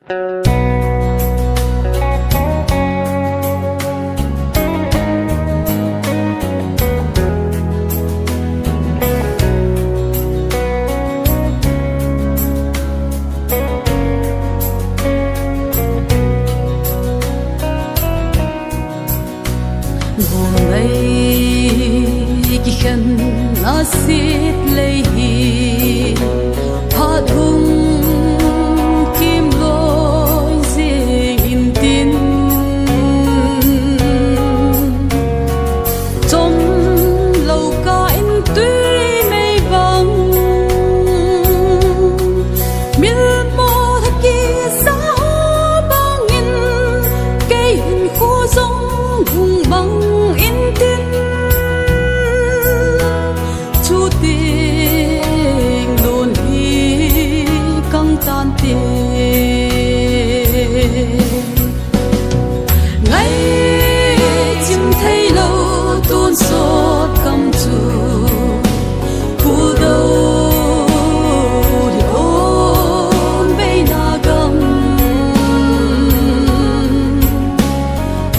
Golngai kikhen setlei Phat kim loi jeng intin Chomlou ka twimei bang Milmo lhakiehsa bangin cây Hinkho giống hùng bang intin chu tình luôn hi căng tan tiền ngày chim thấy lâu tuôn xót cầm chu phù đầu thì ôn bay na gầm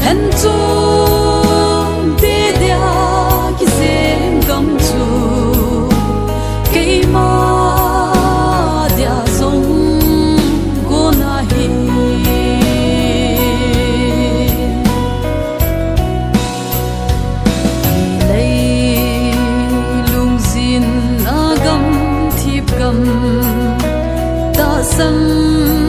hẹn chung tê đia ki zem gam chu cây ma dia sông go na hi lấy lung zin agam thip gam ta sam